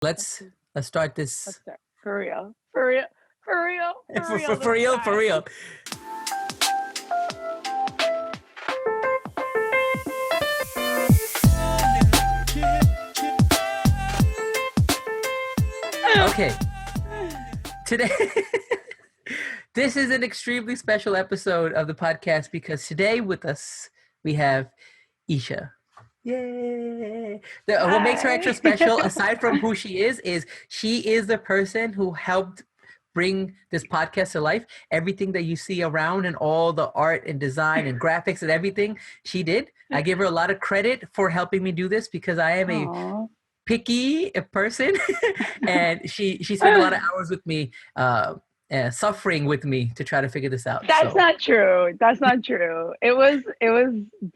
Let's let's start this. Let's start. For real. For real. For real. For real. For real, for real. Okay. Today, this is an extremely special episode of the podcast because today with us we have Isha. Yay! What makes her extra special, aside from who she is she is the person who helped bring this podcast to life. Everything that you see around and all the art and design and graphics and everything, she did. I give her a lot of credit for helping me do this because I am a picky person and she spent a lot of hours with me suffering with me to try to figure this out. That's not true. That's not true. It was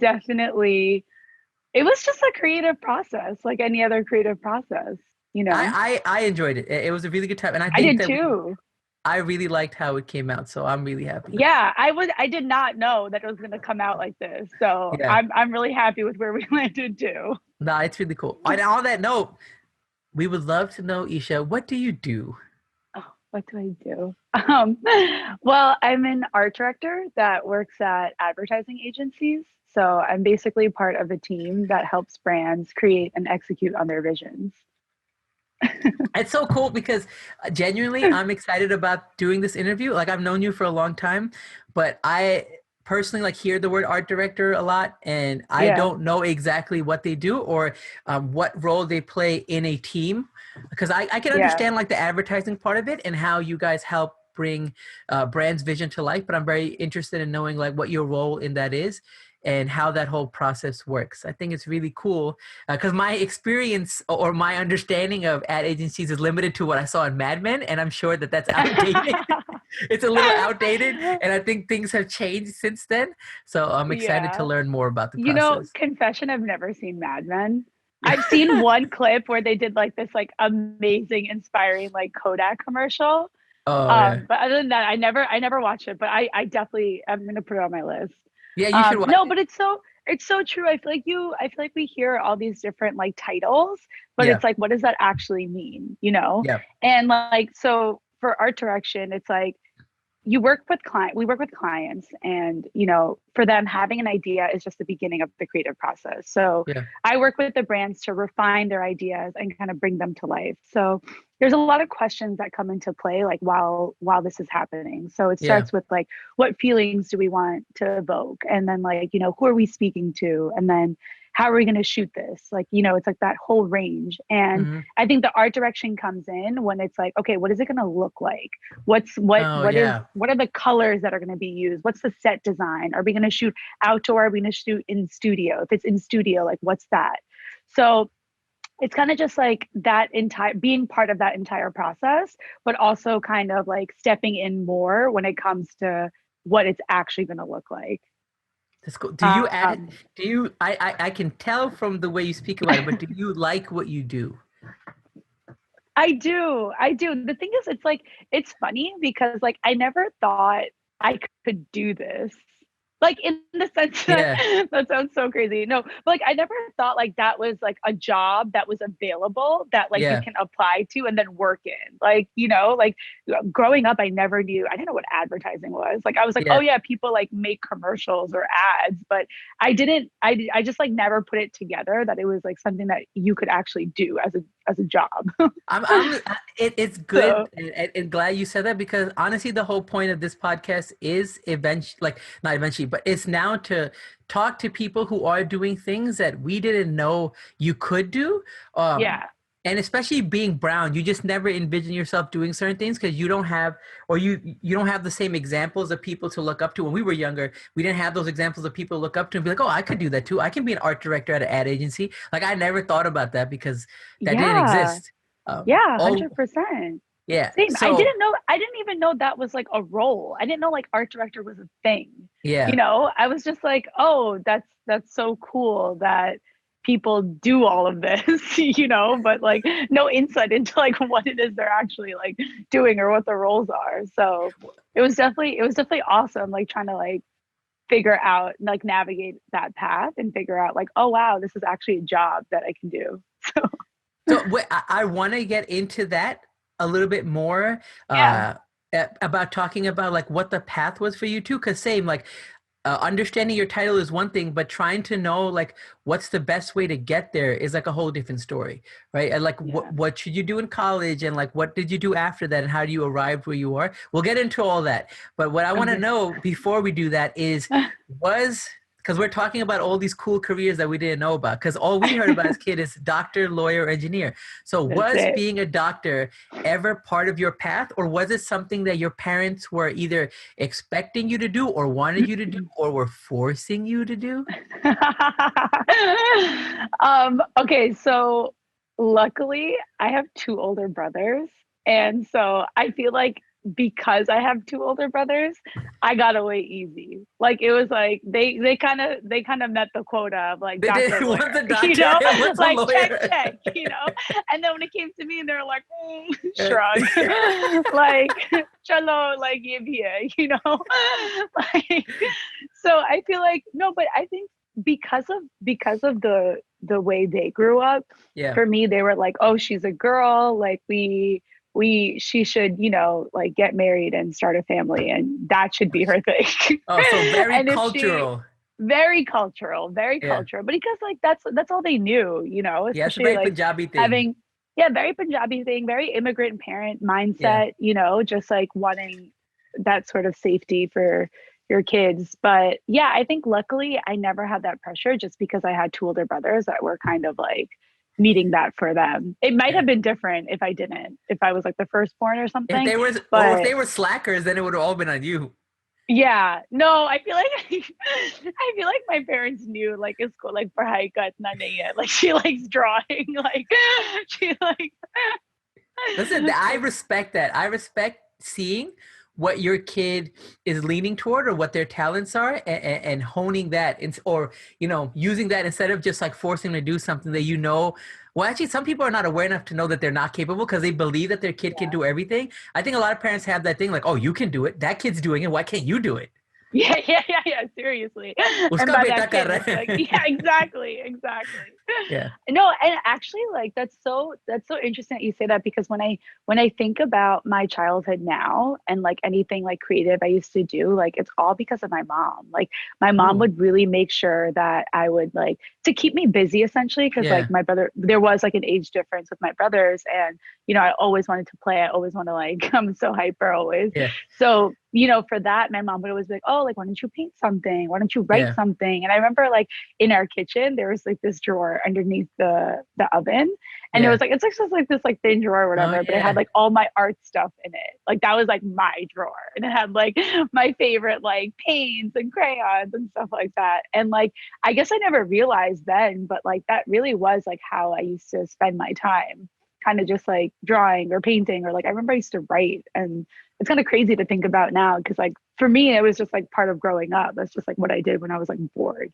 definitely, it was just a creative process, like any other creative process, you know. I enjoyed it. It was a really good time, and I did too. I really liked how it came out, so I'm really happy. Yeah, I did not know that it was going to come out like this, so yeah. I'm really happy with where we landed too. No, it's really cool. And on that note, we would love to know, Isha, what do you do? Oh, what do I do? Well, I'm an art director that works at advertising agencies. So I'm basically part of a team that helps brands create and execute on their visions. It's so cool because genuinely I'm excited about doing this interview. Like, I've known you for a long time, but I personally like hear the word art director a lot, and I don't know exactly what they do or what role they play in a team, because I can understand like the advertising part of it and how you guys help bring brand's vision to life, but I'm very interested in knowing like what your role in that is and how that whole process works. I think it's really cool because my experience or my understanding of ad agencies is limited to what I saw in Mad Men, and I'm sure that that's outdated. It's a little outdated, and I think things have changed since then. So I'm excited to learn more about the process. You know, confession, I've never seen Mad Men. I've seen one clip where they did like this like amazing, inspiring like Kodak commercial. But other than that, I never watched it. But I definitely am gonna put it on my list. Yeah, you should watch it. But it's so true. I feel like we hear all these different like titles, but it's like, what does that actually mean? You know? Yeah. And like, so for art direction, it's like we work with clients, and you know, for them, having an idea is just the beginning of the creative process. So I work with the brands to refine their ideas and kind of bring them to life. So there's a lot of questions that come into play like while this is happening. So it starts with like, what feelings do we want to evoke, and then like, you know, who are we speaking to, and then how are we going to shoot this? Like, you know, it's like that whole range. And I think the art direction comes in when it's like, okay, what is it going to look like? What are the colors that are going to be used? What's the set design? Are we going to shoot outdoor? Are we going to shoot in studio? If it's in studio, like what's that? So it's kind of just like that being part of that entire process, but also kind of like stepping in more when it comes to what it's actually going to look like. That's cool. Do you I can tell from the way you speak about it, but do you like what you do? I do. The thing is, it's like, it's funny because like, I never thought I could do this. Like in the sense that that sounds so crazy. No, but like I never thought like that was like a job that was available that like you can apply to and then work in. Like, you know, like growing up, I didn't know what advertising was. Like I was like, oh yeah, people like make commercials or ads, but I just like never put it together that it was like something that you could actually do as a job. It's good and glad you said that, because honestly, the whole point of this podcast is but it's now to talk to people who are doing things that we didn't know you could do. And especially being brown, you just never envision yourself doing certain things because you don't have the same examples of people to look up to. When we were younger, we didn't have those examples of people to look up to and be like, oh, I could do that too. I can be an art director at an ad agency. Like I never thought about that because that didn't exist. 100%. Yeah. Same. So, I didn't even know that was like a role. I didn't know like art director was a thing. Yeah. You know, I was just like, oh, that's so cool that people do all of this, you know, but like no insight into like what it is they're actually like doing or what the roles are. So it was definitely awesome, like trying to like figure out, like navigate that path and figure out like, oh wow, this is actually a job that I can do. So So wait, I want to get into that a little bit more, Yeah. uh, about talking about like what the path was for you too. Cause same, like understanding your title is one thing, but trying to know like what's the best way to get there is like a whole different story, right? And like Yeah. what should you do in college, and like what did you do after that, and how do you arrive where you are? We'll get into all that. But what I want to Okay. know before we do that is, was, because we're talking about all these cool careers that we didn't know about, because all we heard about as kid is doctor, lawyer, engineer. So That's was it. being a doctor ever part of your path, or was it something that your parents were either expecting you to do or wanted you to do or were forcing you to do? Okay, so luckily I have two older brothers. And so I feel like because I have two older brothers, I got away easy. Like it was like they kind of met the quota of like They did. doctor One's lawyer, a doctor and one's a like lawyer. check. And then when it came to me, they were like, shrug, like chalo, like ye bhi hai. Like so I feel like no, but I think because of the way they grew up, Yeah. for me they were like, oh, she's a girl, like she should, like get married and start a family, and that should be her thing. Oh, so very And if she cultural. very Yeah. cultural, but because like that's all they knew, Yeah, it's a especially very like Punjabi thing. having, yeah, very Punjabi thing, very immigrant parent Yeah. mindset, just like wanting that sort of safety for your kids. But yeah, I think luckily I never had that pressure just because I had two older brothers that were kind of like meeting that for them. It might Yeah. have been different if I didn't, if I was like the firstborn or If something. they were, or if But they were slackers, then it would have all been on you. yeah, no, I feel like I feel like my parents knew like it's cool, like पढ़ाई का इतना नहीं है. Like she likes drawing, like she like Listen, I respect that. I respect seeing what your kid is leaning toward or what their talents are, and honing that, or using that instead of just like forcing them to do something that well, actually some people are not aware enough to know that they're not capable because they believe that their kid can yeah. do everything. I think a lot of parents have that thing like, oh, you can do it, that kid's doing it, why can't you do it? Yeah, seriously. And Uska by beta that kar kid, raha it's like, hai. yeah, exactly. Yeah. No, and actually like that's so interesting that you say that, because when I think about my childhood now and like anything like creative I used to do, like it's all because of my mom. Like my mom Ooh. would really make sure that I would like to keep me busy essentially, because like Yeah. my brother, there was like an age difference with my brothers, and I always wanted to play. I always want to like I'm so hyper always. Yeah. So, for that, my mom would always be like, oh, like, why don't you paint something? Why don't you write Yeah. something? And I remember like in our kitchen, there was like this drawer underneath the oven. And it Yeah. was like, it's like just like this like thin drawer or Oh whatever, but it had yeah. like all my art stuff in it. Like that was like my drawer. And it had like my favorite like paints and crayons and stuff like that. And like, I guess I never realized then, but like that really was like how I used to spend my time, kind of just like drawing or painting, or like I remember I used to write. And it's kind of crazy to think about now, because like for me it was just like part of growing up. That's just like what I did when I was like bored.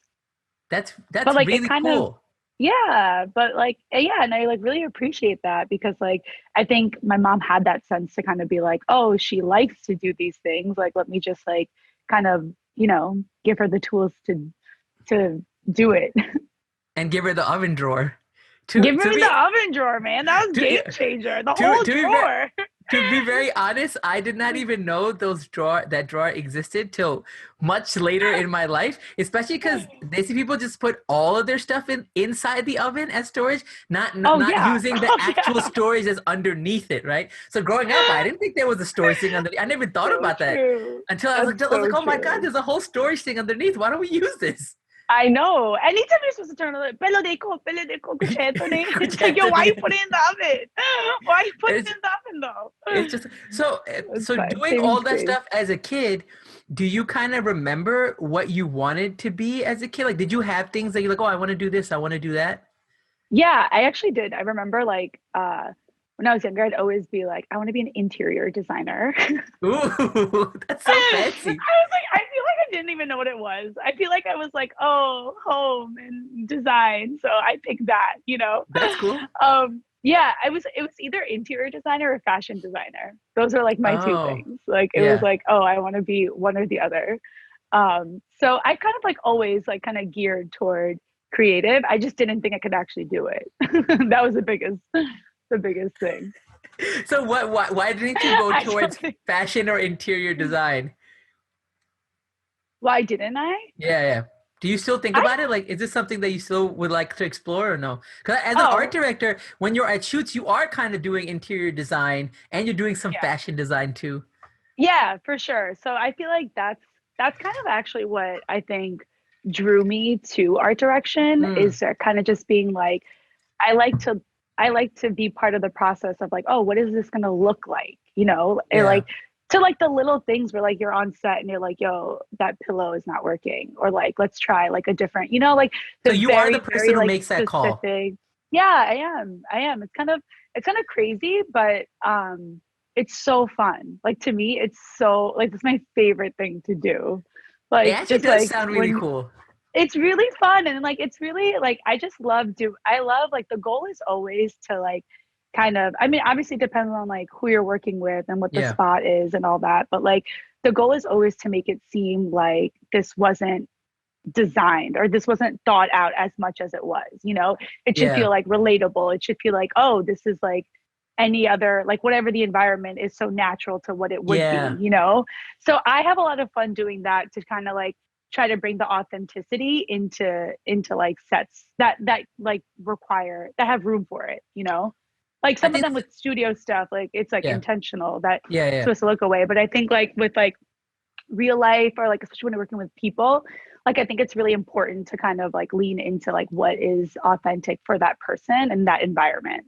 But That's like it really kind of, cool. yeah, but like yeah, and I like really appreciate that, because like I think my mom had that sense to kind of be like, oh, she likes to do these things, like let me just like kind of, give her the tools to do it. And give her the oven drawer. Give To me to the be oven drawer, man. That was game to changer. The to whole to be very, drawer. to be very honest, I did not even know that drawer existed till much later in my life, especially because they see people just put all of their stuff inside the oven as storage, Oh not yeah. using the Oh actual yeah. storage that's underneath it, right? So growing up, I didn't think there was a storage thing underneath. I never thought So about that true. until That's I was so like, oh my God, true. there's a whole storage thing underneath. Why don't we use this? I know. Anytime you're supposed to turn on, pele dekho, kuch hai to nahi. Kuch It's hai like, yo, to why you nahi. put it in the oven? Why you put it It's in the oven it's though? just so It's so fine. doing Saving all that space. stuff as a kid, do you kind of remember what you wanted to be as a kid? Like, did you have things that you're like, oh, I want to do this, I want to do that? Yeah, I actually did. I remember like when I was younger, I'd always be like, I want to be an interior designer. Ooh, that's so I fancy. was like, I feel like I didn't even know what it was. I feel like I was like, oh, home and design. So I picked that. That's cool. Yeah, it was either interior designer or fashion designer. Those are like my two Oh, things. Like it was yeah. like, oh, I want to be one or the other. So I kind of like always like kind of geared toward creative. I just didn't think I could actually do it. That was the biggest thing. So why didn't you go I don't towards think, fashion or interior design? why didn't I? Yeah, yeah. Do you still think I about it? Like, is this something that you still would like to explore or no? Because as an art oh director, when you're at shoots, you are kind of doing interior design and you're doing some yeah. fashion design too. Yeah, for sure. So I feel like that's kind of actually what I think drew me to art direction Mm, is kind of just being like I like to I like to be part of the process of like, oh, what is this gonna look like? You know, or yeah. like to like the little things where like you're on set and you're like, yo, that pillow is not working. Or like, let's try like a different, you know, like So the you are the very, person very who like makes that call. specific. Yeah, I am. I am. It's kind of crazy, but it's so fun. Like to me, it's so like it's my favorite thing to do. It Like actually just does like sound really when cool. it's really fun and like it's really like I love like the goal is always to like kind of I mean obviously it depends on like who you're working with and what the Yeah. spot is and all that, but like the goal is always to make it seem like this wasn't designed or this wasn't thought out as much as it was, you know. It should Yeah. feel like relatable. It should feel like, oh, this is like any other like whatever the environment is so natural to what it would be, Yeah. you know. So I have a lot of fun doing that to kind of like try to bring the authenticity into like sets that like require that have room for it, you know. Like I some of think them with studio stuff like it's like yeah. intentional that Yeah, it's yeah. supposed to look away, but I think like with like real life or like especially when you're working with people, like I think it's really important to kind of like lean into like what is authentic for that person and that environment.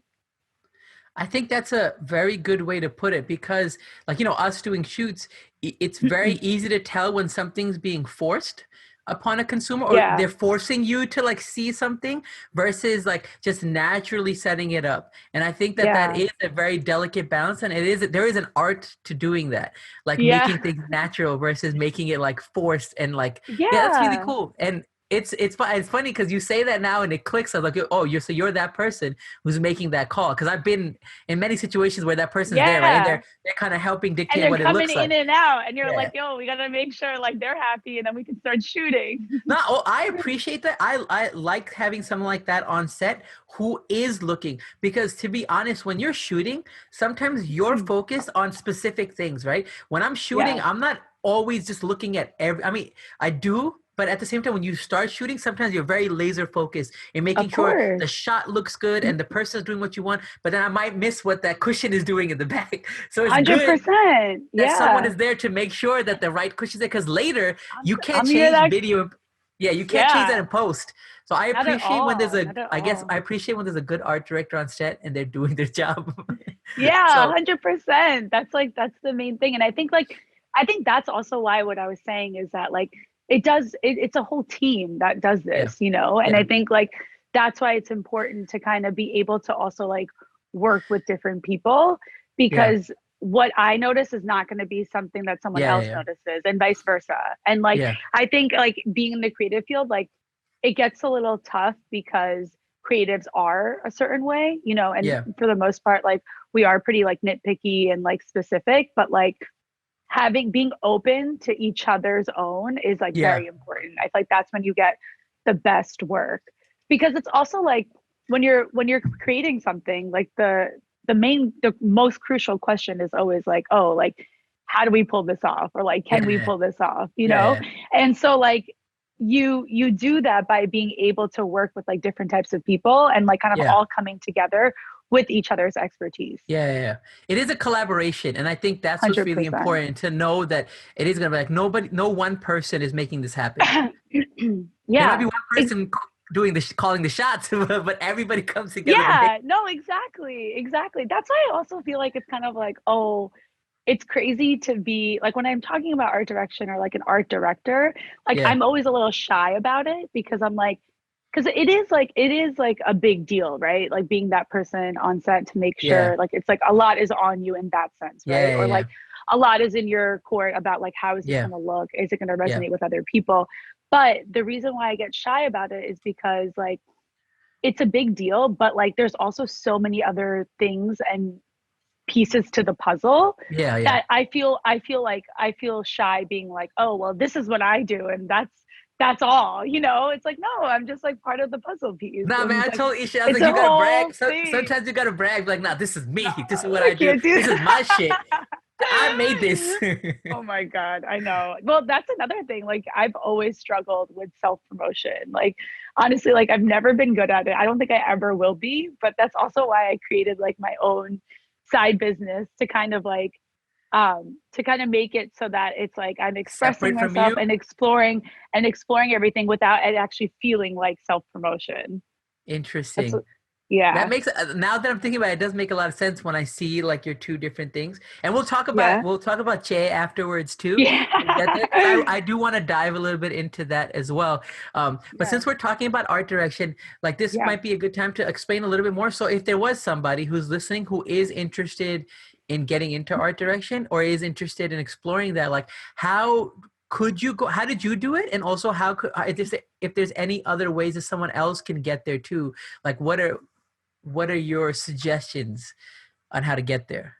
I think that's a very good way to put it because, like, us doing shoots, it's very easy to tell when something's being forced upon a consumer or Yeah, they're forcing you to like see something versus like just naturally setting it up. And I think that that yeah, is a very delicate balance, and there is an art to doing that, like yeah, making things natural versus making it like forced and like, yeah, that's really yeah, cool. And it's funny because you say that now and it clicks. I'm like, oh, you're that person who's making that call because I've been in many situations where that person's there, right? And yeah. they're kind of helping And dictate they're what it coming looks in like. and out, and you're like, Yeah. yo, we gotta make sure like they're happy, and then we can start shooting. No, oh, I appreciate that. I like having someone like that on set who is looking because to be honest, when you're shooting, sometimes you're focused on specific things, right? When I'm shooting, Yeah, I'm not always just looking at I mean, I do, but at the same time, when you start shooting, sometimes you're very laser focused in making of sure course, the shot looks good and the person is doing what you want, but then I might miss what that cushion is doing in the back. So it's good 100%. that someone Yeah, is there to make sure that the right cushion's there because later you can't I'm here change that video. Yeah, you can't change that yeah, in post. So I not at appreciate when there's all, a not at I guess all. I appreciate when there's a good art director on set and they're doing their job. Yeah, So 100%. That's like that's the main thing. And I think that's also why what I was saying is that like it's a whole team that does yeah, this, you know? And yeah, I think like that's why it's important to kind of be able to also like work with different people yeah, because what I notice is not going to be something that someone yeah, else yeah, notices and vice versa. And like yeah, I think like being in the creative field, like it gets a little tough because creatives are a certain way, you know, and yeah, for the most part, like we are pretty like nitpicky and like specific, but like having being open to each other's own is like yeah, very important. I feel like that's when you get the best work because it's also like when you're creating something like the most crucial question is always like, oh, like how do we pull this off or like yeah, can we yeah, pull this off, you yeah, know. yeah. And so like you do that by being able to work with like different types of people and like kind of Yeah. all coming together with each other's expertise. Yeah, yeah, yeah. It is a collaboration, and I think that's what's really 100%. important to know that it is gonna be like no one person is making this happen. There might be Yeah. one person doing calling the shots, but everybody comes together to make. Yeah, no, exactly. Exactly. That's why I also feel like it's kind of like, oh, it's crazy to be like when I'm talking about art direction or like an art director, like Yeah, I'm always a little shy about it because I'm like, because it is like a big deal, right? Like being that person on set to make yeah, sure like it's like a lot is on you in that sense, right? yeah, Or yeah, like a lot is in your court about like how is this yeah, going to look? Is it going to yeah, resonate with other people? But the reason why I get shy about it is because like it's a big deal, but like there's also so many other things and pieces to the puzzle yeah, yeah, that I feel like I feel shy being like, oh well, this is what I do, and that's all, you know? It's like, no, I'm just like part of the puzzle piece. Nah, And man, it's I like, told Isha, I was it's like, a you gotta brag. whole thing. Sometimes you gotta brag, like, nah, this is me. No, This is what I I do. can't do This is my shit. that. I made this. Oh my God, I know. Well, that's another thing. Like, I've always struggled with self promotion. Like, honestly, like, I've never been good at it. I don't think I ever will be, but that's also why I created like my own side business to kind of make it so that it's like I'm expressing Separate from myself you. and exploring everything without it actually feeling like self promotion. That's Interesting. what, That yeah, makes now that I'm thinking about it, it does make a lot of sense when I see like your two different things. And yeah, we'll talk about Che afterwards too. We'll get there because yeah, I do want to dive a little bit into that as well. But yeah, since we're talking about art direction, like this yeah, might be a good time to explain a little bit more. So if there was somebody who's listening who is interested in getting into art direction or is interested in exploring that, like how could you go? How did you do it? And also, how could if there's any other ways that someone else can get there too? Like, what are your suggestions on how to get there?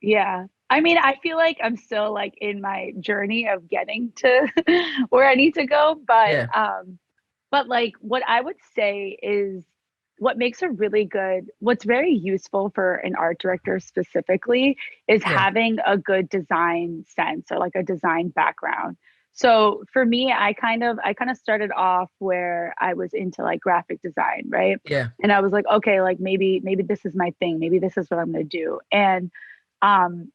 yeah. I mean, I feel like I'm still like in my journey of getting to where I need to go, Yeah, but like what I would say is what makes a really good, what's very useful for an art director specifically is yeah, having a good design sense or like a design background. So for me, I kind of started off where I was into like graphic design, right? yeah, And I was like, okay, like maybe this is my thing. Maybe this is what I'm going to do. And um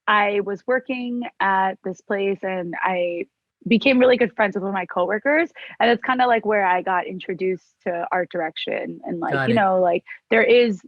I was working at this place and I became really good friends with one of my coworkers. And it's kind of like where I got introduced to art direction and like, got you it. know, like there is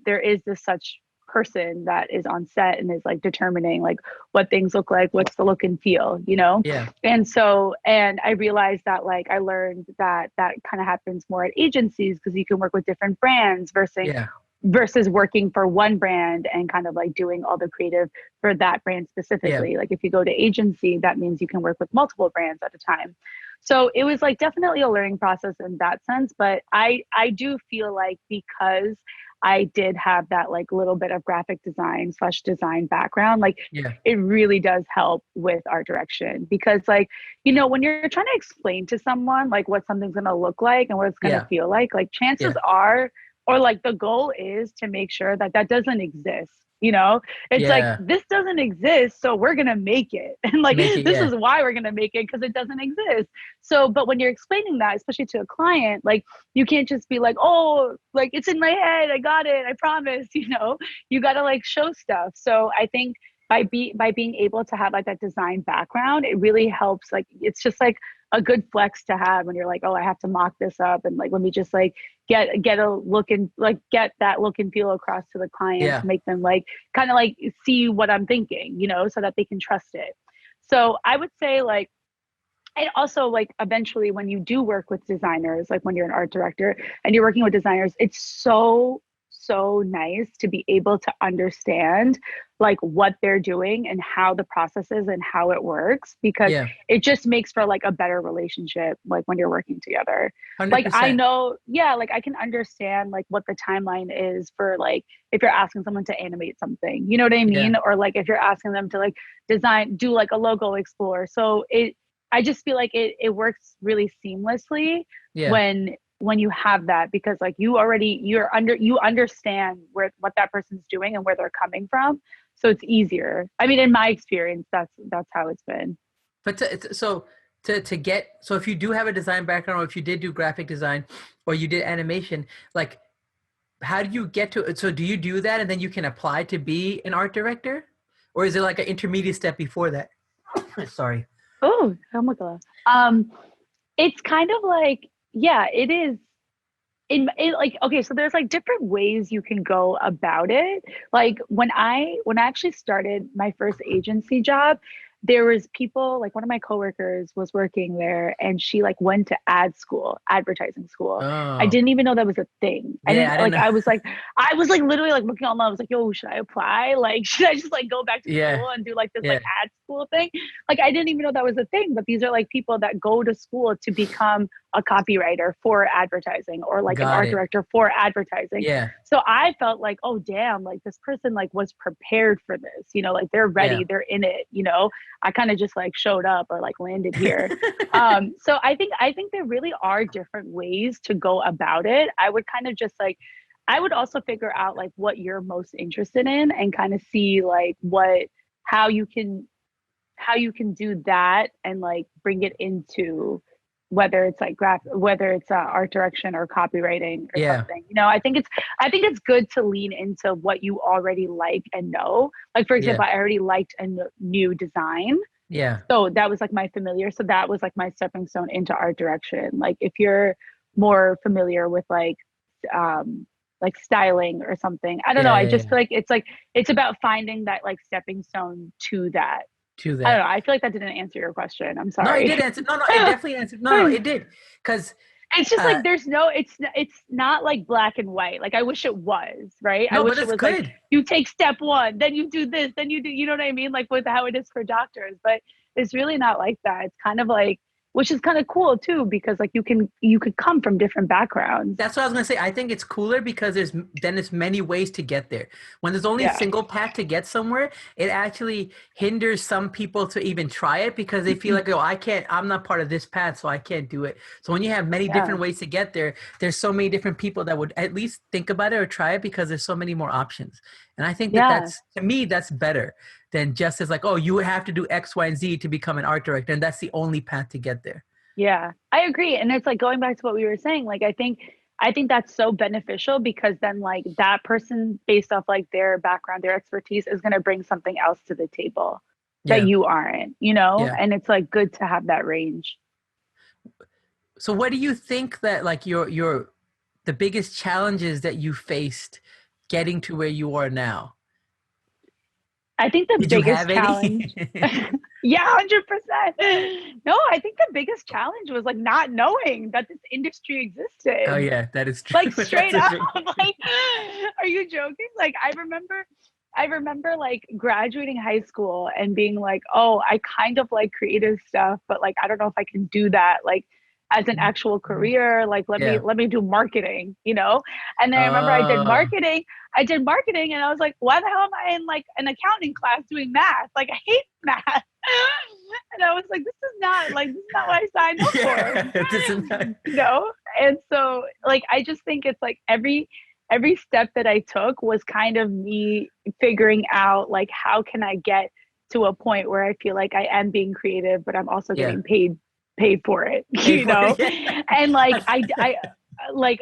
this such person that is on set and is like determining like what things look like, what's the look and feel, you know? Yeah, And so, and I realized that like I learned that that kind of happens more at agencies because you can work with different brands yeah, versus working for one brand and kind of like doing all the creative for that brand yeah, specifically. Like if you go to agency, that means you can work with multiple brands at a time. So it was like definitely a learning process in that sense. But I do feel like because I did have that like little bit of graphic design slash design background, like yeah, it really does help with art direction because like, you know, when you're trying to explain to someone like what something's going to look like and what it's going to yeah, feel like chances yeah, are or like the goal is to make sure that that doesn't exist, you know. It's like yeah. this doesn't exist so we're going to make it and like Make it, this yeah, is why we're going to make it because it doesn't exist. So but when you're explaining that especially to a client, like you can't just be like, oh, like it's in my head, I got it, I promise, you know. You got to like show stuff. So I think by being able to have like that design background, it really helps. Like it's just like a good flex to have when you're like, oh, I have to mock this up and like let me just like get a look and like get that look and feel across to the client yeah, to make them like kind of like see what I'm thinking, you know, so that they can trust it. So I would say like and also like eventually when you do work with designers, like when you're an art director and you're working with designers, it's so nice to be able to understand like what they're doing and how the process is and how it works because yeah. it just makes for like a better relationship like when you're working together. Like I 100%. know, yeah, like I can understand like what the timeline is for like if you're asking someone to animate something, you know what I Yeah, mean? Or like if you're asking them to like design do like a logo explore. So it I just feel like it works really seamlessly yeah. when you have that because like you understand where what that person's doing and where they're coming from. So it's easier. I mean, in my experience, that's how it's been. But to get so if you do have a design background or if you did do graphic design or you did animation, like how do you get to it? So do you do that and then you can apply to be an art director? Or is it like an intermediate step before that? Sorry. Oh my god. It's kind of like yeah, it is in like okay so there's like different ways you can go about it like when I actually started my first agency job there was people like one of my coworkers was working there and she like went to advertising school. I Oh, didn't even know that was a thing. I yeah, didn't I didn't like know. I was like literally like looking online. I was like, yo, should I apply? Like should I just like go back to Yeah, school and do like this yeah, like ad school thing? Like I didn't even know that was a thing, but these are like people that go to school to become a copywriter for advertising or like an Got art it. director for advertising. Yeah. So I felt like, oh damn, like this person like was prepared for this, you know, like they're Yeah. ready, they're in it, you know. I kind of just like showed up or like landed here. So I think there really are different ways to go about it. I would kind of just like, I would also figure out like what you're most interested in and kind of see like what, how you can, how you can do that and like bring it into whether it's like whether it's art direction or copywriting or Yeah. something. You know, I think it's good to lean into what you already like and know. Like for Yeah. example, I already liked and knew design, Yeah. so that was like my familiar. So that was like my stepping stone into art direction. Like if you're more familiar with like styling or something, I don't know. Yeah. I Yeah. just Yeah. feel like it's about finding that like stepping stone to that. To I don't that. know. I feel like that didn't answer your question. I'm No, it sorry. did answer. No, no, it definitely answered. No, no, it did. Because It's just uh like there's no, it's not like black and white. Like I wish it was, right? I no, but wish it it's was like good. you take step one, then you do this, then you do, you know what I mean? Like with how it is for doctors, but it's really not like that. It's kind of like, which is kind of cool too, because like you could come from different backgrounds. That's what I was gonna say. I think it's cooler because there's many ways to get there. When there's only a Yeah. single path to get somewhere, it actually hinders some people to even try it because they feel like, oh, I'm not part of this path, so I can't do it. So when you have many Yeah. different ways to get there, there's so many different people that would at least think about it or try it because there's so many more options. And I think that Yeah. that's, to me, that's better than just as like, oh, you have to do X, Y, and Z to become an art director, and that's the only path to get there. Yeah, I agree. And it's like going back to what we were saying, like I think that's so beneficial because then like that person based off like their background, their expertise is going to bring something else to the table that Yeah, you aren't, you know? yeah. And it's like good to have that range. So what do you think that like your the biggest challenges that you faced getting to where you are now? I think the Did you biggest have challenge, any? yeah, 100%. No, I think the biggest challenge was like not knowing that this industry Oh existed. yeah, that is true. Like That's straight a up, big like, are you joking? Like I remember like graduating high school and being like, oh, I kind of like creative stuff, but like I don't know if I can do that like as an actual career. Like yeah. let me do marketing, you know? And then I remember Oh I did marketing and I was like, why the hell am I in like an accounting class doing math? Like I hate math. And I was like, this is not what I signed up for. yeah, this is not, You know? And so like I just think it's like every step that I took was kind of me figuring out like how can I get to a point where I feel like I am being creative, but I'm also yeah. getting paid for it, Pay you for know? it. Yeah. And like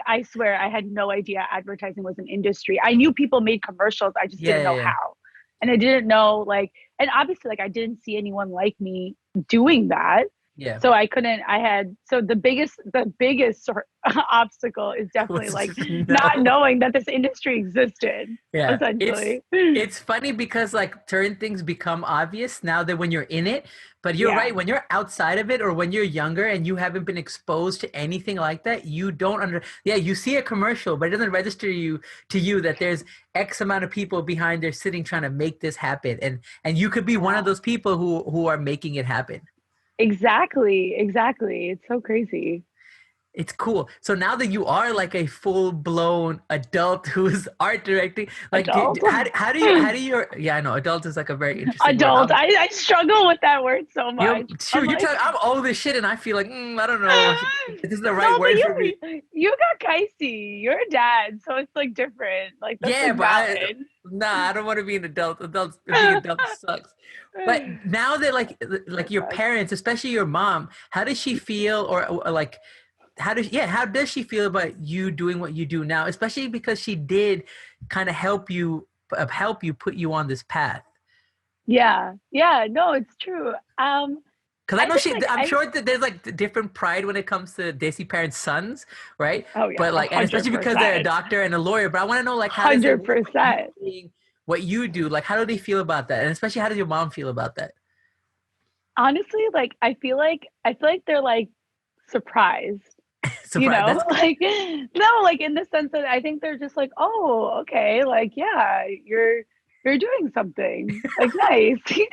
I swear I had no idea advertising was an industry. I knew people made commercials, I just Yeah, didn't yeah, know yeah. how. And I didn't know like, and obviously like I didn't see anyone like me doing that. Yeah. So I couldn't, I had, so the biggest sort obstacle is definitely Was like just not no. knowing that this industry existed, Yeah, essentially. it's funny because like certain things become obvious now that when you're in it, but you're Yeah. right, when you're outside of it or when you're younger and you haven't been exposed to anything like that, you don't yeah, you see a commercial, but it doesn't register to you that there's X amount of people behind there sitting trying to make this happen. And you could be one of Yeah. those people who are making it happen. Exactly. Exactly. It's so crazy. It's cool. So now that you are like a full blown adult who's art directing, like Adult. how do you yeah, I know adult is like a very interesting word. Adult. I struggle with that word so You much. I'm shoot, like, I'm old as shit, and I feel like I don't know if this is the right no, but word for me. you got Kaisi. You're a dad, so it's like different. Like that's Yeah, like but valid. nah, I don't want to be an adult. Being adult sucks. But now that like That your sucks. parents, especially your mom, how does she feel, or like how does she feel about you doing what you do now, especially because she did kind of help you put you on this path. Yeah. Yeah. No, it's true. Because I I know think like I'm I sure that there's like different pride when it comes to Desi parents' sons, right? oh yeah, But a like, and hundred especially because they're a percent. doctor and a lawyer. But I want to know, like, how does it work with you 100%. doing what you do? Like, how do they feel about that? And especially, how does your mom feel about that? Honestly, like I feel like they're like surprised, you Surprise! know? That's Like no, like in the sense that I think they're just like, "Oh, okay, like yeah, you're doing something like nice. You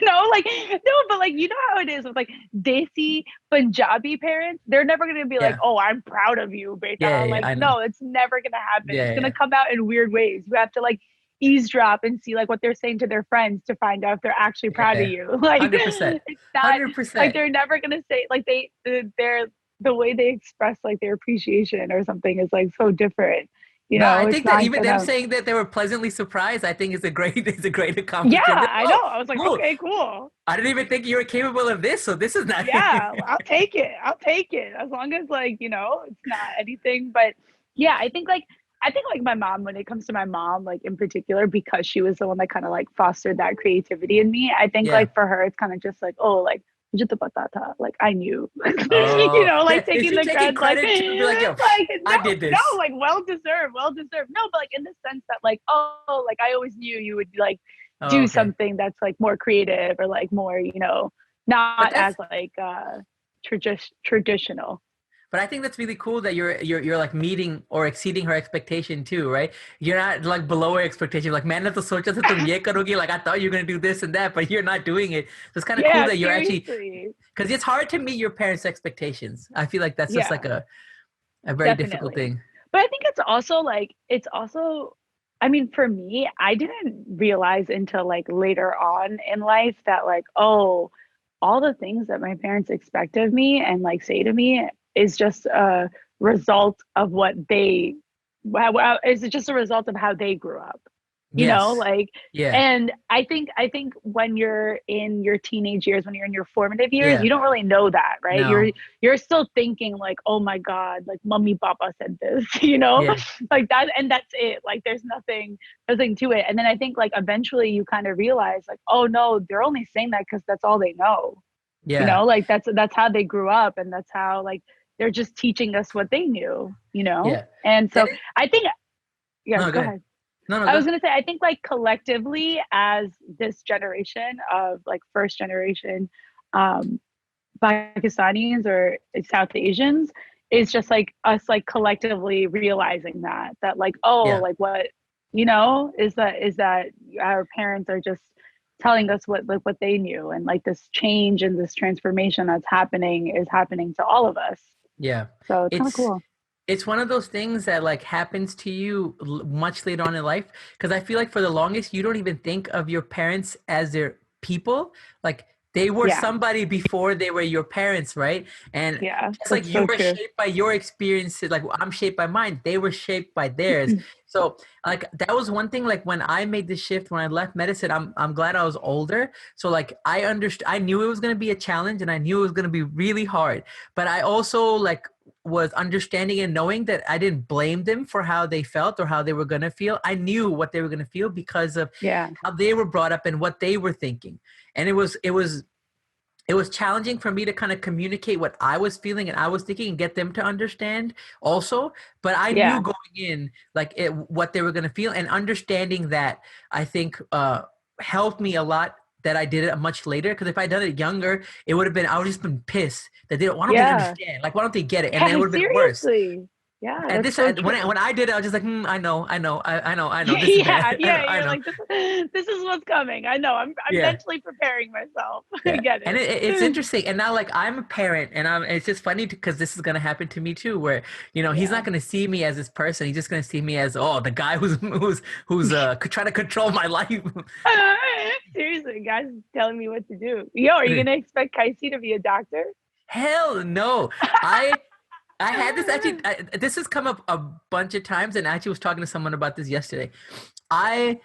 know, like, no, but like, you know how it is with like Desi Punjabi parents? They're never going to be like, Yeah. oh, I'm proud of you, Yeah, beta. yeah, yeah, Like, I know. no, it's never going to happen. Yeah, It's going yeah. to come out in weird ways. You have to like eavesdrop and see like what they're saying to their friends to find out if they're actually proud of Yeah. you. Like, 100%. it's not like 100%. they're never going to say like they're the way they express like their appreciation or something is like so different. You No, I know, it's think that not even them gonna. saying that they were pleasantly surprised, I think is a great is a great Yeah, accomplishment. Like, I know. oh, I was like, cool. okay, cool. I didn't even think you were capable of this, so this is not. Yeah, I'll take it. I'll take it as long as like, you know, it's not anything. But yeah, I think like my mom, when it comes to my mom, like in particular, because she was the one that kind of like fostered that creativity in me. I think Yeah. like for her, it's kind of just like, oh, like "Mujhe to pata tha," like I knew, you Oh, know, yeah. like Is taking she the taking credit, like, credit to be like, yo, like I did no, this. like well deserved, well deserved. No, but like in the sense that like, oh, like I always knew you would like Oh, do okay. something that's like more creative or like more, you know, But not as that's like traditional. but I think that's really cool that you're like meeting or exceeding her expectation too, right? You're not like below her expectation. Like, man, to socha tha tum ye karogi. Like, I thought you were gonna do this and that, but you're not doing it. So it's kind of cool Yeah, that you're actually, seriously. because it's hard to meet your parents' expectations. I feel like that's just like Yeah, a very difficult definitely. thing. But I think it's also, I mean, for me, I didn't realize until like later on in life that like, oh, all the things that my parents expect of me and like say to me is just a result of what they, well, is just a result of how they grew up, you know, Yes. like. Yeah. And I think when you're in your teenage years, when you're in your formative years, Yeah. you don't really know that, right? you're No. you're still thinking like, oh my god, like mommy papa said this, you know, Yeah. like that, and that's it. Like there's nothing to it. And then I think like eventually you kind of realize like, oh no, they're only saying that because that's all they know, you Yeah. know, like that's how they grew up, and that's how like they're just teaching us what they knew, you know. Yeah. And That so is, I think, yeah, no, go go ahead. ahead. No, no, I was go. gonna say, I think like collectively as this generation of like first generation um, Pakistanis or South Asians is just like us like collectively realizing that like, oh, Yeah. like what, you know, is that our parents are just telling us what like what they knew, and like this change and this transformation that's happening is happening to all of us. Yeah. So it's kind of It's cool. it's one of those things that like happens to you much later on in life, because I feel like for the longest you don't even think of your parents as their people. Like, they were Yeah, somebody before they were your parents, right? And yeah, just like that's you so were true. shaped by your experiences, like I'm shaped by mine, they were shaped by theirs. So like that was one thing, like when I made the shift, when I left medicine, I'm glad I was older. So like I understood, I knew it was going to be a challenge and I knew it was going to be really hard, but I also like was understanding and knowing that I didn't blame them for how they felt or how they were going to feel. I knew what they were going to feel because of Yeah, how they were brought up and what they were thinking. And it was challenging for me to kind of communicate what I was feeling and I was thinking and get them to understand also. But I knew yeah, going in like what they were going to feel, and understanding that, I think helped me a lot that I did it much later. Because if I'd done it younger, it would have been, I would have just been pissed that they don't, why don't they yeah. understand? Like, why don't they get it? And then it Yeah, would have been worse. seriously. Yeah, And that's this, so when true. I did it, I was just like, I know, this is bad. Yeah, yeah, I you're know. like, this is what's coming. I know. I'm Yeah. mentally preparing myself. I Yeah, get and it. it's interesting. And now, like, I'm a parent, and it's just funny because this is gonna happen to me too. Where he's Yeah. not gonna see me as this person. He's just gonna see me as, oh, the guy who's trying to control my life. Seriously, guys telling me what to do. Yo, are you gonna expect Kaisi to be a doctor? Hell no. I I had this actually. This has come up a bunch of times, and I actually was talking to someone about this yesterday. I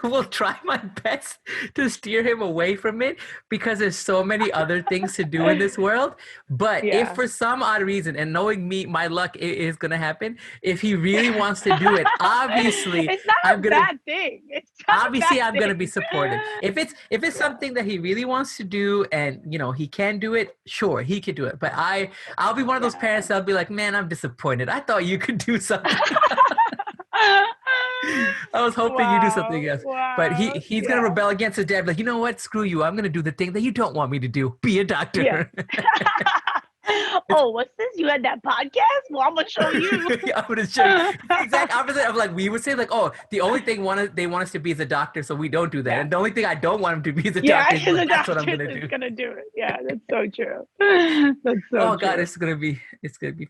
will try my best to steer him away from it because there's so many other things to do in this world. But if Yeah. for some odd reason, and knowing me, my luck is gonna happen, if he really wants to do it, It's not I'm a gonna bad thing. It's not a obviously bad I'm gonna be thing. supportive. If it's Yeah. something that he really wants to do and he can do it, sure, he could do it. But I'll be one of those Yeah. parents that'll be like, man, I'm disappointed. I thought you could do something. I was hoping you do something Wow. else. But Wow. he's gonna Yeah. rebel against his dad, like, you know what? Screw you. I'm gonna do the thing that you don't want me to do. Be a Yeah. doctor. Oh, what's this? You had that podcast? Well, I'm gonna show you. I'm gonna show you. It's the exact opposite of like we would say like, oh, the only thing they want us to be is a doctor, so we don't do that. Yeah. And the only thing I don't want them to be is a Yeah, doctor, because but the that's what I'm doctor gonna is do. gonna do it. Yeah, that's so true. That's so Oh true. God, it's gonna be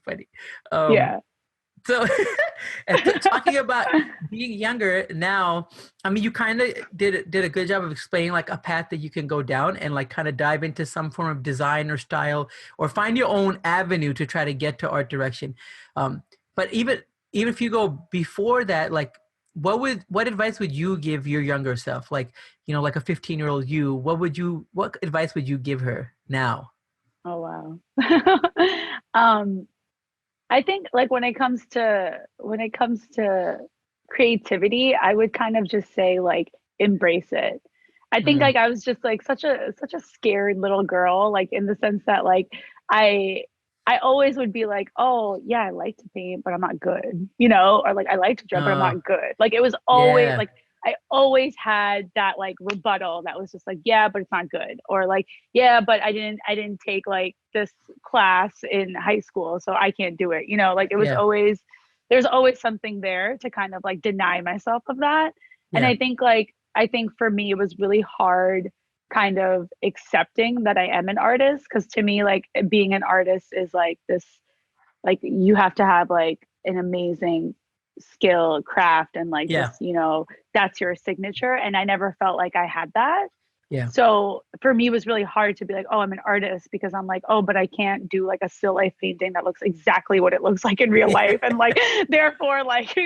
funny. Yeah. So, and talking about being younger now, I mean, you kind of did a good job of explaining like a path that you can go down and like kind of dive into some form of design or style or find your own avenue to try to get to art direction. But even if you go before that, like what advice would you give your younger self? Like, you know, like a 15-year-old you, what advice would you give her now? Oh wow. I think like when it comes to creativity, I would kind of just say like embrace it. I think Mm. like I was just like such a scared little girl, like in the sense that like I I always would be like, oh yeah, I like to paint, but I'm not good, you know, or like I like to draw, but I'm Oh, not good. Like it was always yeah, like I always had that like rebuttal that was just like, yeah, but it's not good. Or like, yeah, but I didn't take like this class in high school, so I can't do it. You know, like it was yeah, always there's always something there to kind of like deny myself of that. And yeah, I think for me it was really hard kind of accepting that I am an artist, because to me like being an artist is like this, like you have to have like an amazing skill craft and like yeah, just, you know, that's your signature, and I never felt like I had that. yeah. So for me it was really hard to be like, oh, I'm an artist, because I'm like, oh, but I can't do like a still life painting that looks exactly what it looks like in real life, and like therefore like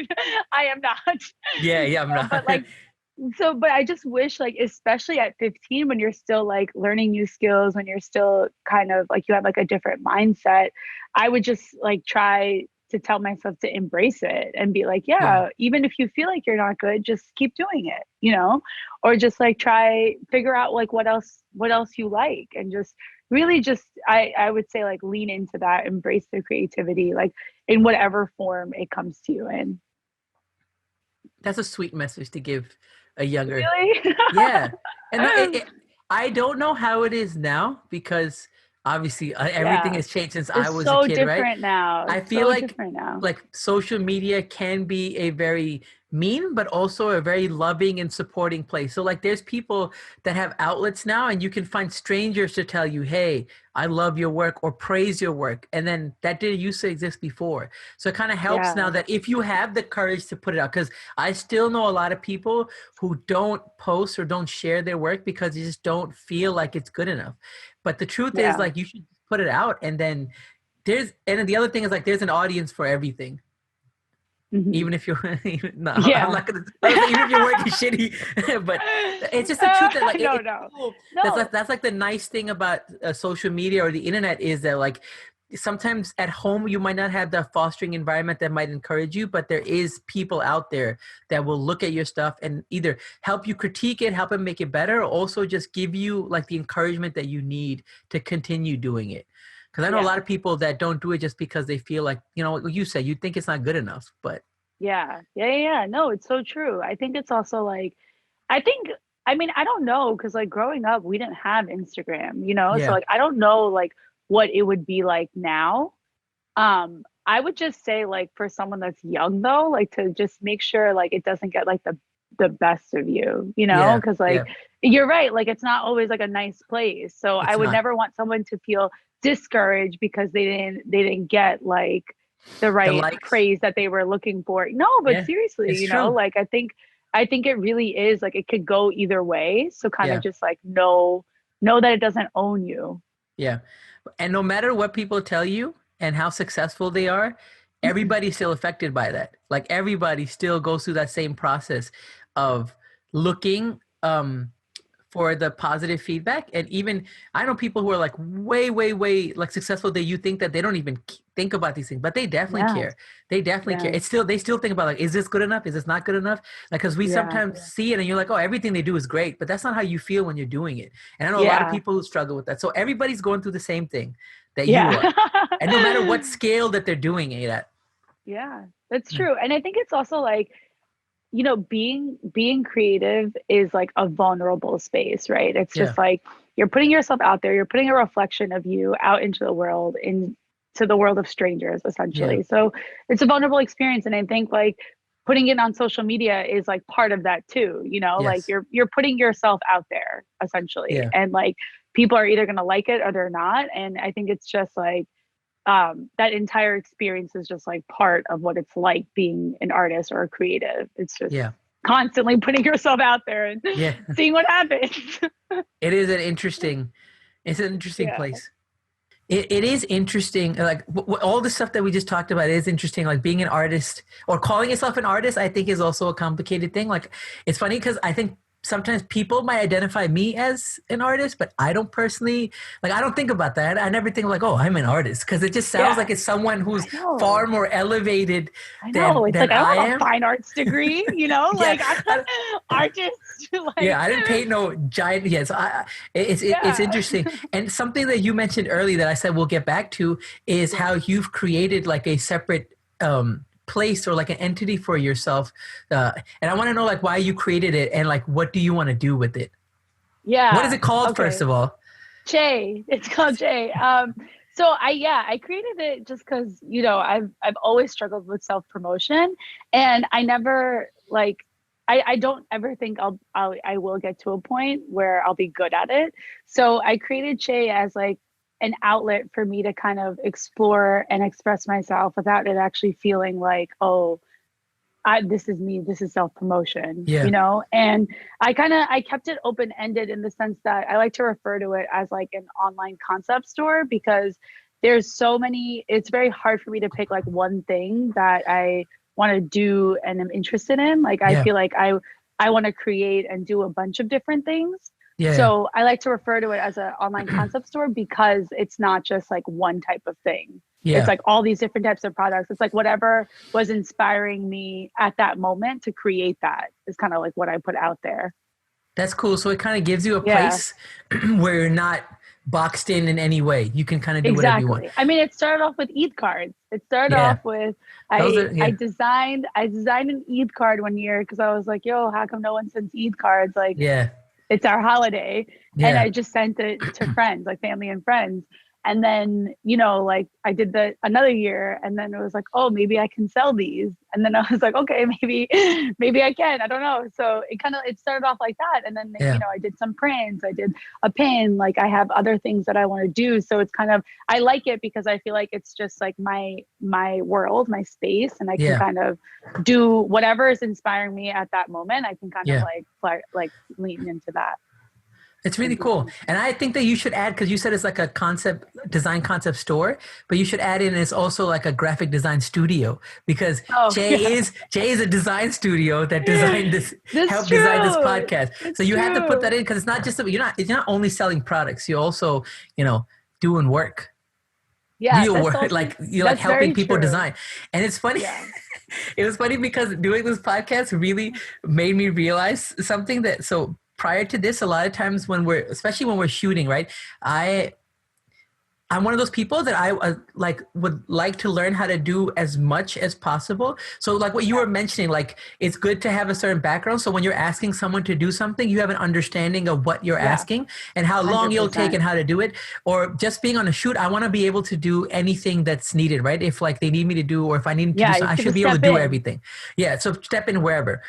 I am not. Yeah, yeah, I'm But not. like but I just wish like especially at 15, when you're still like learning new skills, when you're still kind of like you have like a different mindset, I would just like try to tell myself to embrace it and be like, Yeah, yeah, even if you feel like you're not good, just keep doing it, you know? Or just like try figure out like what else you like, and just really just I would say like lean into that, embrace the creativity like in whatever form it comes to you in. that's a sweet message to give a younger. Really? Yeah, and I don't know how it is now because obviously everything Yeah. has changed since I It's was a so kid, right? different now. I It's feel so different now. like social media can be a very mean, but also a very loving and supporting place. So like there's people that have outlets now and you can find strangers to tell you, hey, I love your work or praise your work. And then that didn't used to exist before. So it kind of helps now Yeah. that if you have the courage to put it out, because I still know a lot of people who don't post or don't share their work because they just don't feel like it's good enough. But the truth is Yeah. like you should put it out and then and then the other thing is like there's an audience for everything. Hmm. Even if you're no, I'm Yeah. not gonna I was like, even if your work is shitty, but it's just the truth that like No, it's no. cool. No. That's like the nice thing about social media or the internet is that like sometimes at home you might not have the fostering environment that might encourage you, but there is people out there that will look at your stuff and either help you critique it, help it make it better, or also just give you like the encouragement that you need to continue doing it. Because I know a Yeah. lot of people that don't do it just because they feel like, you know, what you said, you think it's not good enough, but Yeah. Yeah. Yeah. Yeah. No, it's so true. I think it's also like, I think, I mean, I don't know, because like growing up, we didn't have Instagram, you know? So yeah, like, I don't know like what it would be like now. I would just say like for someone that's young though, like to just make sure like it doesn't get like the best of you, you know? yeah, Because like yeah. you're right, like it's not always like a nice place. So I It's would not never want someone to feel discouraged because they didn't get like the the right likes. praise that they were looking for. No, but Yeah, seriously, it's you know, true. like I think it really is like it could go either way. So kind of Yeah, just like know that it doesn't own you. yeah. And no matter what people tell you and how successful they are, everybody's still affected by that. Like everybody still goes through that same process of looking for the positive feedback. And even I know people who are like way like successful that you think that they don't even think about these things, but they definitely Yeah. care. They definitely care. Yeah. It's still they still think about like, is this good enough? Is this not good enough? Like because we Yeah. sometimes see it and you're like, oh, everything they do is great, but that's not how you feel when you're doing it. And I know a lot of Yeah. people who struggle with that. So everybody's going through the same thing that you are, Yeah. and no matter what scale that they're doing it at. Yeah, that's true. And I think it's also like, being creative is like a vulnerable space, right? It's Yeah, just like you're putting yourself out there, you're putting a reflection of you out into the world, into the world of strangers, essentially. Yeah. So it's a vulnerable experience. And I think like putting it on social media is like part of that too, you know, like Yes. you're putting yourself out there essentially. Yeah. And like people are either going to like it or they're not. And I think it's just like that entire experience is just like part of what it's like being an artist or a creative. It's just Yeah. constantly putting yourself out there and Yeah. seeing what happens. It's an interesting Yeah. place. It is interesting. Like all the stuff that we just talked about is interesting. Like being an artist or calling yourself an artist, I think is also a complicated thing. Like it's funny because I think sometimes people might identify me as an artist, but I don't personally, like, I don't think about that. I never think like, oh, I'm an artist. Cause it just sounds like it's someone who's far more elevated I know. It's than like, I don't have am. a fine arts degree, you know, like I'm an artist. Like, yeah, I didn't paint no giant. Yes, it's interesting. And something that you mentioned earlier that I said we'll get back to is how you've created like a separate place or like an entity for yourself. And I want to know like why you created it and like what do you want to do with it? Yeah. What is it called first of all? Jay. It's called Jay. So I created it just because, you know, I've always struggled with self-promotion, and I never like I don't ever think I will get to a point where I'll be good at it. So I created Jay as like an outlet for me to kind of explore and express myself without it actually feeling like, oh, this is me, this is self-promotion, you know? And I kept it open-ended in the sense that I like to refer to it as like an online concept store, because there's so many, it's very hard for me to pick like one thing that I want to do and am interested in. Like, I feel like I want to create and do a bunch of different things. So I like to refer to it as an online concept store because it's not just like one type of thing. It's like all these different types of products. It's like whatever was inspiring me at that moment to create that is kind of like what I put out there. That's cool. So it kind of gives you a place where you're not boxed in any way. You can kind of do whatever you want. I mean, it started off with Eid cards. It started off with I designed an Eid card one year because I was like, yo, how come no one sends Eid cards? Like, it's our holiday. And I just sent it to friends, like family and friends. And then, you know, like I did another year, and then it was like, oh, maybe I can sell these. And then I was like, okay, maybe I can, I don't know. So it started off like that. And then, you know, I did some prints, I did a pin, like I have other things that I want to do. So it's kind of, I like it because I feel like it's just like my world, my space. And I can kind of do whatever is inspiring me at that moment. I can kind of like lean into that. It's really cool. And I think that you should add, because you said it's like a design concept store, but you should add in it's also like a graphic design studio, because Jay is a design studio that designed helped design this podcast. So you have to put that in, because it's not just, you're not only selling products, you're also, you know, doing work. Real work, also, like you're like helping people design. And it's funny. It was funny because doing this podcast really made me realize something that, so prior to this, a lot of times especially when we're shooting, right? I'm one of those people that I would like to learn how to do as much as possible. So like what you were mentioning, like it's good to have a certain background. So when you're asking someone to do something, you have an understanding of what you're asking and how long 100%. You'll take and how to do it. Or just being on a shoot, I want to be able to do anything that's needed, right? If like they need me to do, or if I need to do something, I should be able to do everything. Yeah. So step in wherever.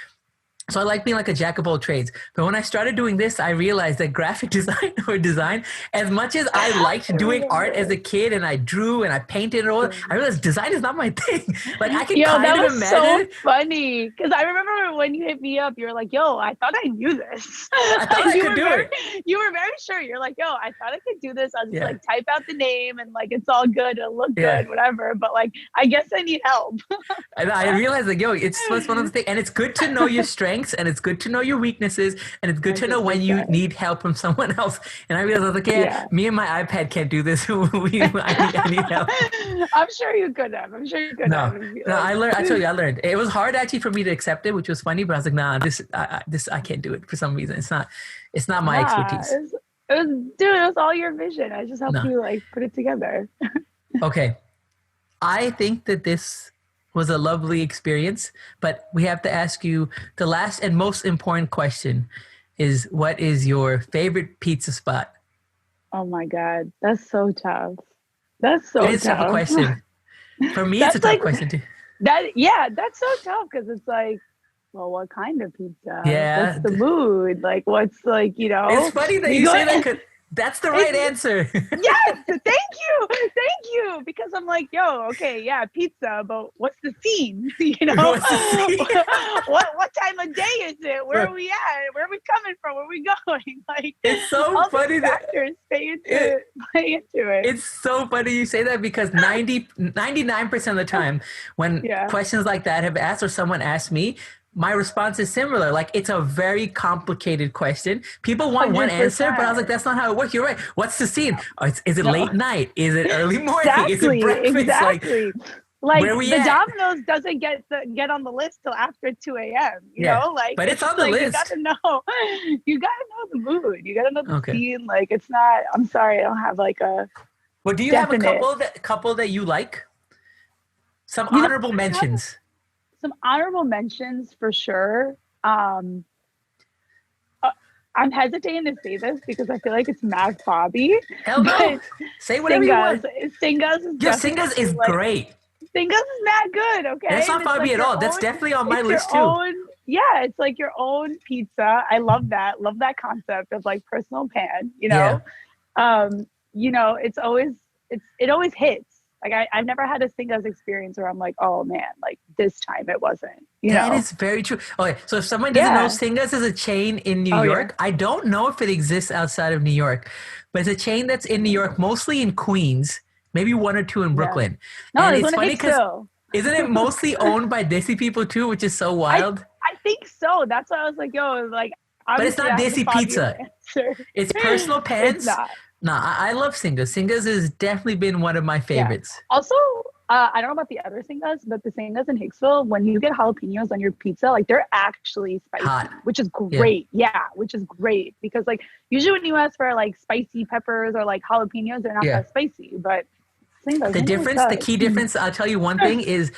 So I like being like a jack of all trades. But when I started doing this, I realized that graphic design or design, as much as I liked doing art as a kid and I drew and I painted and all, I realized design is not my thing. Like I can kind of imagine. That was so funny. Because I remember when you hit me up, you were like, yo, I thought I knew this. I thought I could do it. You were very sure. You're like, yo, I thought I could do this. I'll just like type out the name and like, it's all good. It'll look good, whatever. But like, I guess I need help. And I realized like, yo, it's one of the things. And it's good to know your strengths. And it's good to know your weaknesses, and it's good to know when you need help from someone else. And I realized I was like, me and my iPad can't do this. I need help. I'm sure you could have. No, I learned. It was hard actually for me to accept it, which was funny. But I was like, nah, this I can't do it for some reason. It's not my expertise. It was all your vision. I just helped you like put it together. Okay, I think that this was a lovely experience, but we have to ask you the last and most important question is, what is your favorite pizza spot Oh my God. That's so tough. That's It so is a tough tough. question. For me, it's a That's tough like question too. that's so tough because it's like, well, what kind of pizza? What's Yeah. the mood? Like, what's like, It's funny that you you go, say that because that's the right answer. yes, thank you. Because I'm like, yo, okay, yeah, pizza, but what's the scene? What's the scene? What time of day is it? Where are we at? Where are we coming from? Where are we going? Like, It's so all funny these that factors play into it. it's so funny you say that because 99% of the time when Yeah, questions like that have asked or someone asks me, my response is similar. Like it's a very complicated question. People want one answer, but I was like, 100%. that's not how it works. You're right. What's the scene? Oh, is it No, late night? Is it early morning? Is it exactly, breakfast? Like, exactly. where Like we the at? Domino's doesn't get on the list till after 2 a.m. Yeah, Like but it's it's on the like list. you gotta know the mood, you gotta know the Okay. scene. Like it's not. I'm sorry, I don't have like a Well, do you have a definite. couple that you like? Some You know, honorable I have mentions. some honorable mentions for sure. Um, uh, I'm hesitating to say this because I feel like it's mad fobby, Hell no. but Say whatever you Singas, want. Singas is Yo, Singas definitely is like great. Singas is mad good, That's okay? And not it's Fabi like at your all. That's own, definitely on my it's your list too. own, yeah, it's like your own pizza. I love that. Love that concept of like personal pan, Yeah. it's always it always hits. Like I've never had a Singas experience where I'm like, oh man, like this time it wasn't, That is very true. Okay, so if someone doesn't know, Yeah. Singas is a chain in New Oh yeah. York. I don't know if it exists outside of New York, but it's a chain that's in New York, mostly in Queens, maybe one or two in Yeah. Brooklyn. No, And there's it's one in funny because Hicksville. isn't it mostly owned by Desi people too, which is so I wild? I think so. That's why I was like, yo, like But it's obviously not I have the Desi Fabio pizza. answer. It's personal It's pants. not. No, I love Singas. Singas has definitely been one of my Yeah. favorites. Also, I don't know about the other Singas, but the Singas in Hicksville, when you get jalapenos on your pizza, like they're actually Hot. spicy, which is Yeah. great. Yeah, which is great because like usually when you ask for like spicy peppers or like jalapenos, they're not Yeah. that spicy. But Singas, The they know what's difference, the up. key difference, I'll tell you one thing is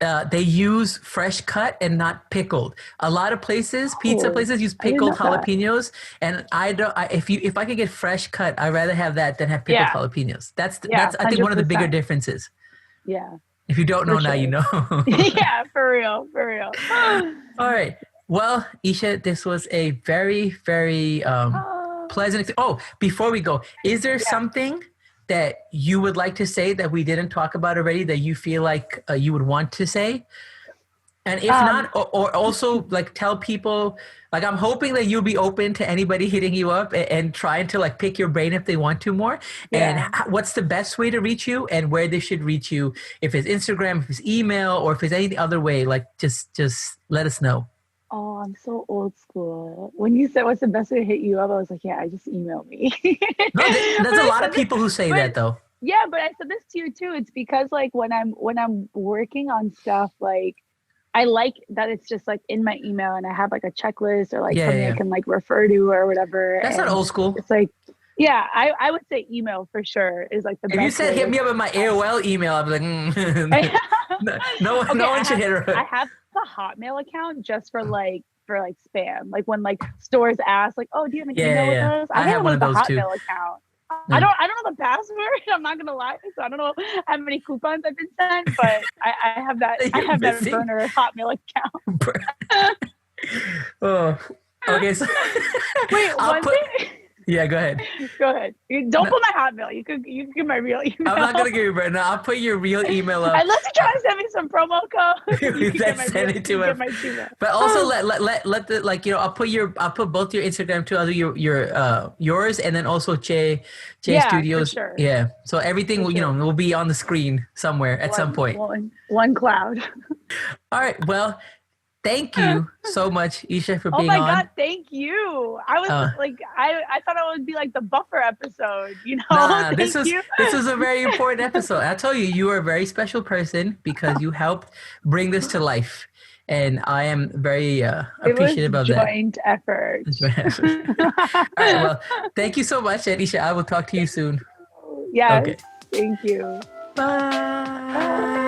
they use fresh cut and not pickled. A lot of places, pizza Oh, places, use I didn't pickled know that. jalapenos, and I don't. If I could get fresh cut, I'd rather have that than have pickled Yeah, jalapenos. yeah, That's I think one of the bigger 100%. differences. Yeah, If you don't know for now, you sure. know. Yeah, for real, for real. All right. Well, Isha, this was a very, very pleasant. Oh, before we go, is there Yeah. something that you would like to say that we didn't talk about already that you feel like you would want to say? And if Um, not, or also like tell people, like I'm hoping that you'll be open to anybody hitting you up and trying to like pick your brain if they want to more. And yeah. what's the best way to reach you and where they should reach you? If it's Instagram, if it's email, or if it's any other way, like just let us know. Oh, I'm so old school. When you said what's the best way to hit you up, I was like, yeah, just email me. No, But there's a I lot of said this, people who say but that though. yeah, but I said this to you too. It's because like when I'm working on stuff, like I like that it's just like in my email and I have like a checklist or like Yeah, yeah, something I yeah. can like refer to or whatever. That's not And old school. it's like, yeah, I would say email for sure is like the If you best said way hit to me up in my AOL email, I'd be like, no, Okay, no one should hit her I up. have a Hotmail account just for like spam. Like when like stores ask like, "Oh, do you have an Yeah, yeah, email with yeah. us?" I I hit have them one with of the those too. Hotmail account. I No. don't know the password. I'm not gonna lie, so I don't know how many coupons I've been sent, but I have that I You're have that missing. burner Hotmail account. Oh, okay. So Wait, I'll one put. thing. Yeah, go ahead. Go ahead. You don't No, put my Hotmail. You can give my real I'm not email. gonna give you right now. I'll put your real email up. Unless you try to send me some promo code, you can get Then my send real. it You to can get him. my Gmail. But also let the like I'll put both your Instagram too. I'll do your yours and then also J Yeah, for Studios. sure. Yeah. So everything For will sure. will be on the screen somewhere at some point. One cloud. All right. Well, thank you so much, Isha, for Oh being my on. God, thank you. I was Uh, like, I thought it would be like the buffer episode, nah, Thank you. this was a very important episode. I tell you, you are a very special person because you helped bring this to life, and I am very It was appreciative of that. joint effort. All right. Well, thank you so much, Isha. I will talk to you soon. Yes, Okay. thank you. Bye. Bye.